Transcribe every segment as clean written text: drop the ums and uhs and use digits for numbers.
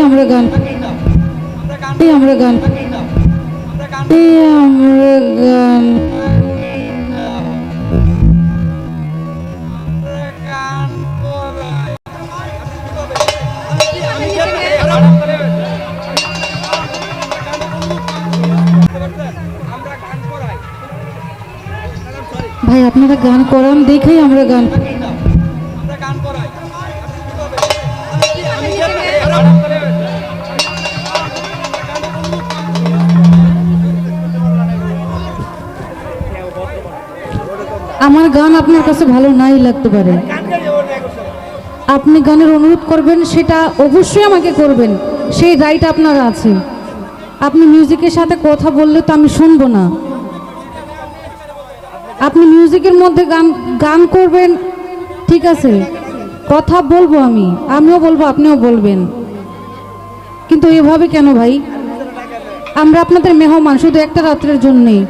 আমরা গান আমরা গান আমরা গান ভাই আপনারা গান করান দেখেই আমরা গান আমার গান আপনার কাছে ভালো নাই লাগতে পারে, আপনি গানের অনুরোধ করবেন সেটা অবশ্যই আমাকে করবেন, সেই রাইট আপনার আছে। আপনি মিউজিকের সাথে কথা বললে তো আমি শুনবো না। আপনি মিউজিকের মধ্যে গান গান করবেন, ঠিক আছে, কথা বলবো আমিও বলবো, আপনিও বলবেন, কিন্তু এভাবে কেন ভাই? আমরা আপনাদের মেহমান শুধু একটা রাত্রের জন্যই।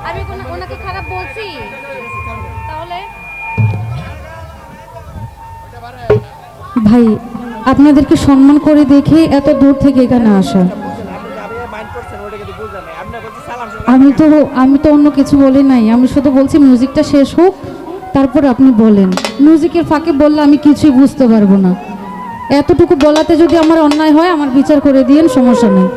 আমি ওনাকে খারাপ বলছি তাহলে? ভাই আপনাদেরকে সম্মান করে দেখে এত দূর থেকে এখানে আসা। আমি তো অন্য কিছু বলি নাই, আমি শুধু বলছি মিউজিকটা শেষ হোক তারপর আপনি বলেন। মিউজিকের ফাঁকে বললে আমি কিছুই বুঝতে পারবো না। এতটুকু বলাতে যদি আমার অন্যায় হয় আমার বিচার করে দিয়েন, সমস্যা নেই।